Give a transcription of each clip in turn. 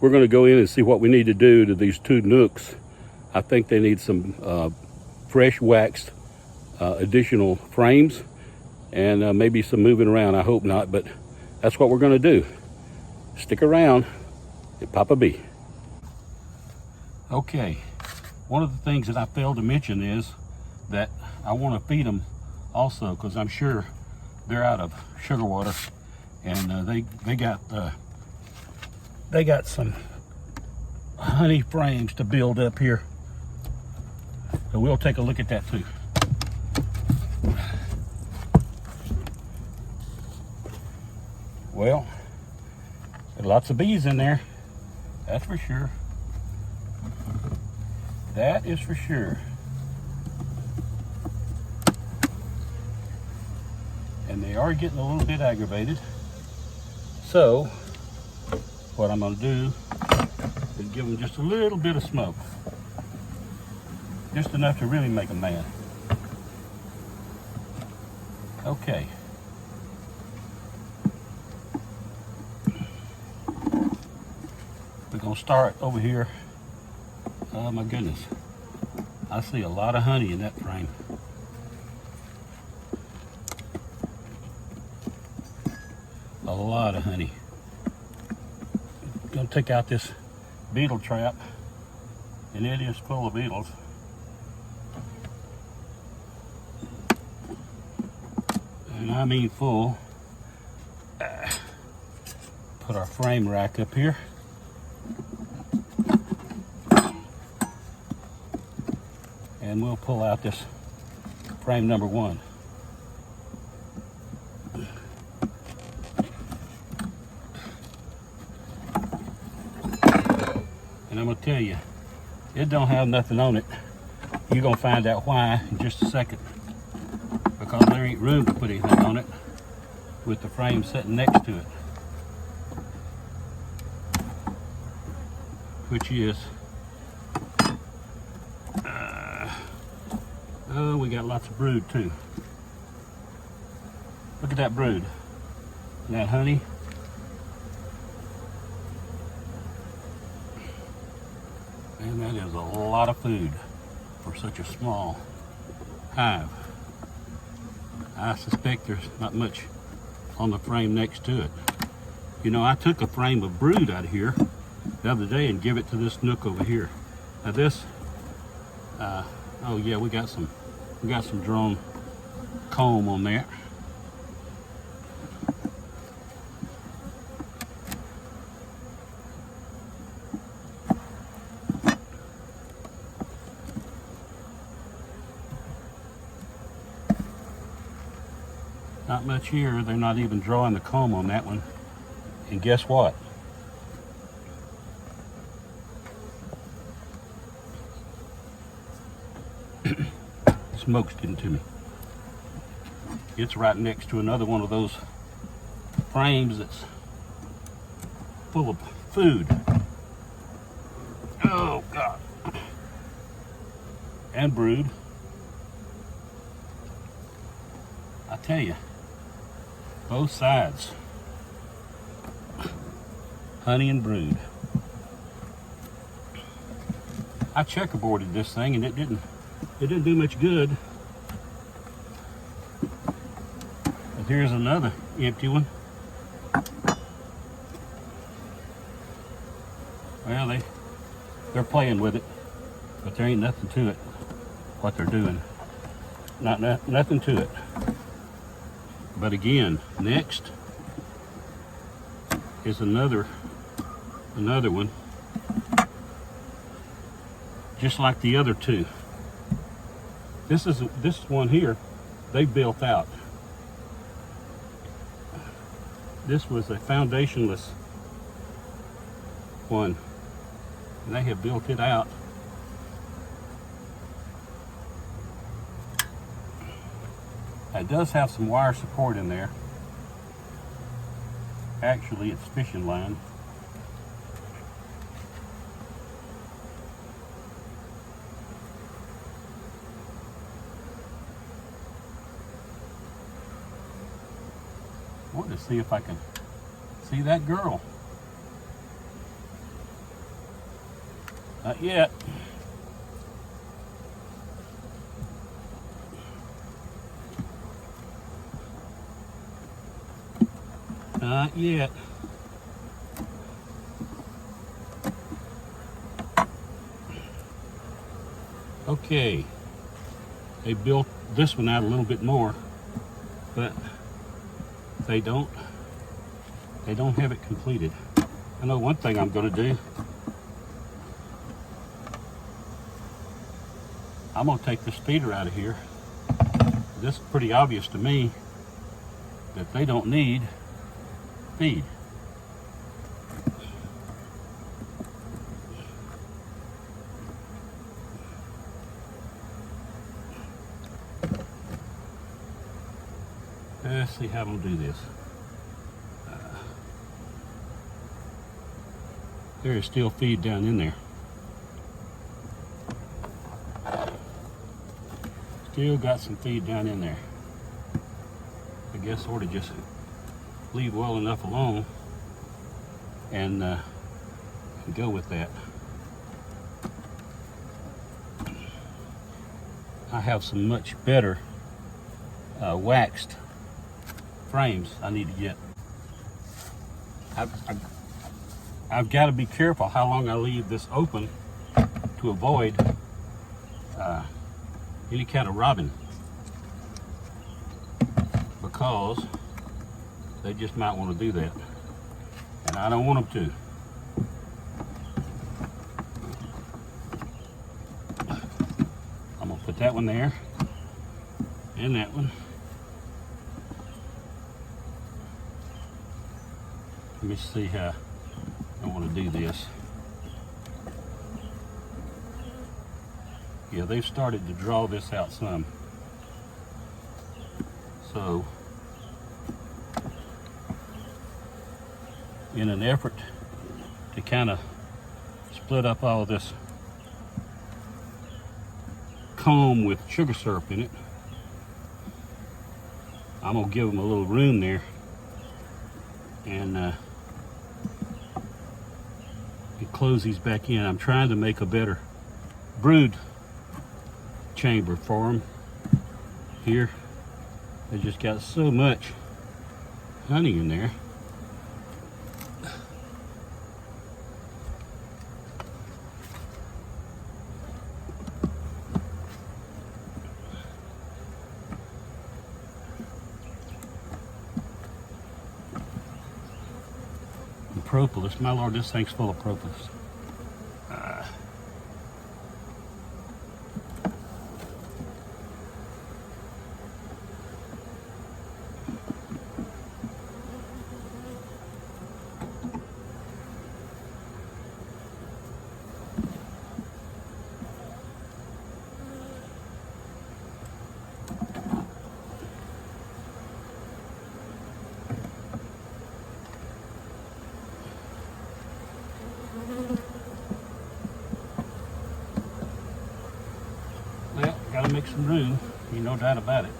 we're going to go in and see what we need to do to these two Nucs. I think they need some fresh waxed additional frames and maybe some moving around. I hope not, but that's what we're going to do. Stick around at Papa B. Okay, one of the things that I failed to mention is that I want to feed them also, because I'm sure they're out of sugar water, and they got some honey frames to build up here. So we'll take a look at that too. Well, there's lots of bees in there, that's for sure. That is for sure. And they are getting a little bit aggravated. So, what I'm going to do is give them just a little bit of smoke. Just enough to really make them mad. Okay. We're going to start over here. Oh my goodness. I see a lot of honey in that frame. A lot of honey. I'm going to take out this beetle trap, and it is full of beetles. And I mean full. Put our frame rack up here. And we'll pull out this frame number 1. And I'm going to tell you, it don't have nothing on it. You're going to find out why in just a second. Because there ain't room to put anything on it with the frame sitting next to it. Which is, oh, we got lots of brood too. Look at that brood. And that honey. And that is a lot of food for such a small hive. I suspect there's not much on the frame next to it. You know, I took a frame of brood out of here the other day and give it to this Nuc over here. Now this, oh yeah, we got some drone comb on there. Not much here. They're not even drawing the comb on that one. And guess what? Smoke's getting to me. It's right next to another one of those frames that's full of food. Oh God. And brood. I tell you, both sides. Honey and brood. I checkerboarded this thing and it didn't do much good. But here's another empty one. Well, they're playing with it, but there ain't nothing to it. What they're doing, nothing to it. But again, next is another one, just like the other two. This one here, they built out. This was a foundationless one, and they have built it out. It does have some wire support in there. Actually, it's fishing line. I want to see if I can see that girl. Not yet. Not yet. Okay. They built this one out a little bit more, but they don't have it completed. I know one thing I'm going to do. I'm going to take this feeder out of here. This is pretty obvious to me that they don't need feed. Let's see how I'm going to do this. There is still feed down in there. Still got some feed down in there. I guess I ought to just leave well enough alone and go with that. I have some much better waxed frames I need to get. I've got to be careful how long I leave this open to avoid any kind of robbing, because they just might want to do that, and I don't want them to. I'm going to put that one there and that one. Let me see how I want to do this. Yeah, they've started to draw this out some. So, in an effort to kind of split up all of this comb with sugar syrup in it, I'm going to give them a little room there and close these back in. I'm trying to make a better brood chamber for them. Here, they just got so much honey in there. And propolis, my lord, this thing's full of propolis. Well, gotta make some room, ain't no doubt about it.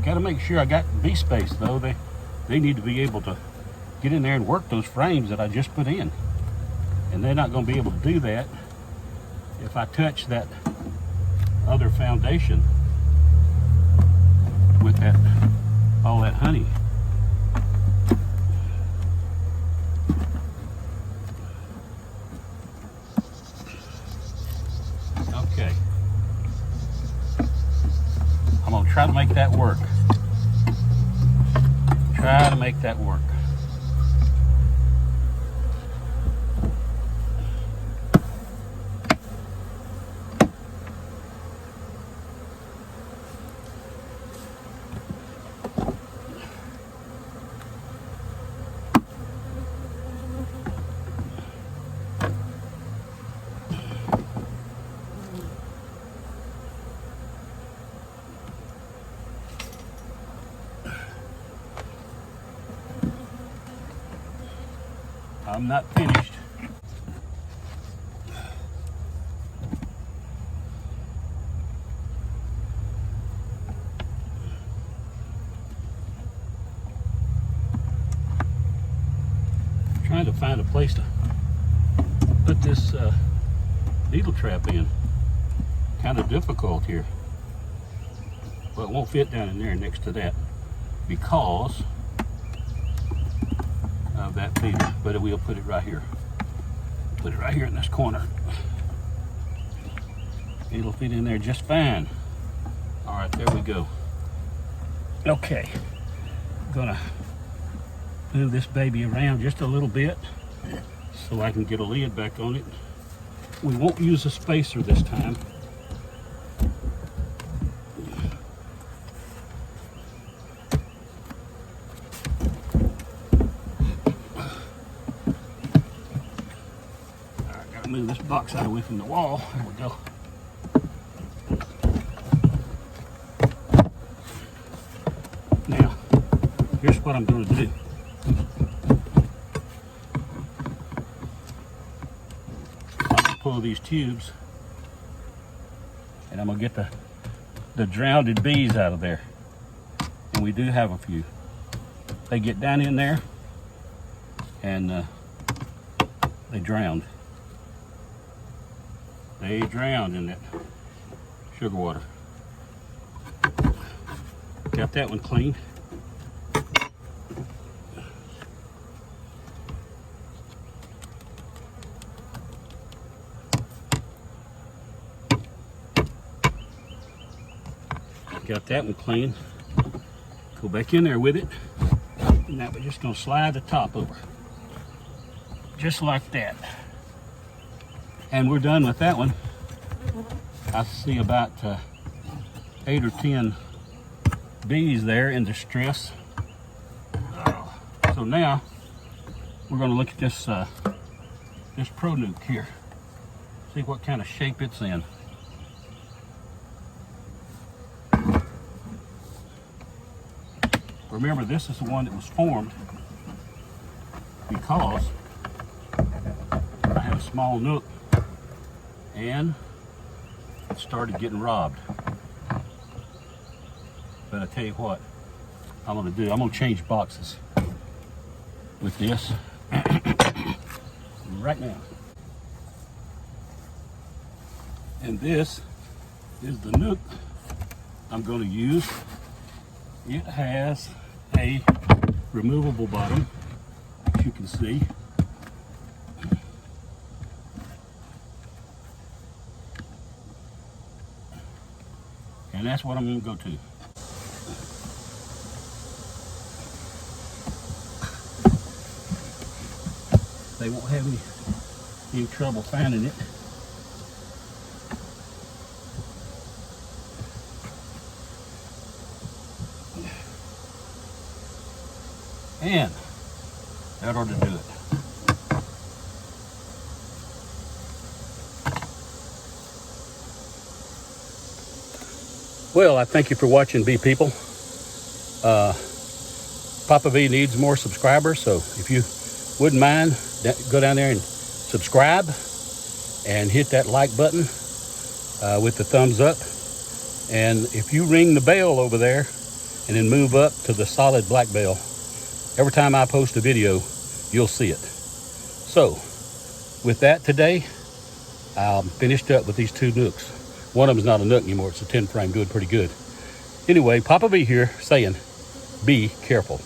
Gotta make sure I got bee space though. They need to be able to get in there and work those frames that I just put in. And they're not gonna be able to do that if I touch that other foundation with that all that honey. Okay. I'm gonna try to make that work. Try to make that work. I'm not finished. Trying to find a place to put this needle trap in. Kind of difficult here, but it won't fit down in there next to that because of that feeder. But we'll put it right here. Put it right here in this corner. It'll fit in there just fine. All right, there we go. Okay, I'm gonna move this baby around just a little bit so I can get a lid back on it. We won't use a spacer this time. Alright, gotta move this box out away from the wall. There we go. Now, here's what I'm gonna do. Pull these tubes and I'm gonna get the drowned bees out of there, and we do have a few. They get down in there and they drowned. They drowned in that sugar water. Got that one clean. Got that one clean. Go back in there with it. And now we're just gonna slide the top over. Just like that. And we're done with that one. I see about 8 or 10 bees there in distress. So now we're gonna look at this this Pro Nuc here. See what kind of shape it's in. Remember, this is the one that was formed because I had a small nook and it started getting robbed. But I tell you what I'm gonna do. I'm gonna change boxes with this right now. And this is the nook I'm gonna use. It has a removable bottom, as you can see. And that's what I'm going to go to. They won't have any trouble finding it. And that ought to do it. Well, I thank you for watching, bee people. Papa Bee needs more subscribers, so if you wouldn't mind, go down there and subscribe and hit that like button with the thumbs up. And if you ring the bell over there and then move up to the solid black bell, every time I post a video, you'll see it. So, with that today, I'm finished up with these 2 Nucs. One of them's not a Nuc anymore, it's a 10 frame, doing pretty good. Anyway, Papa Bee here saying, be careful.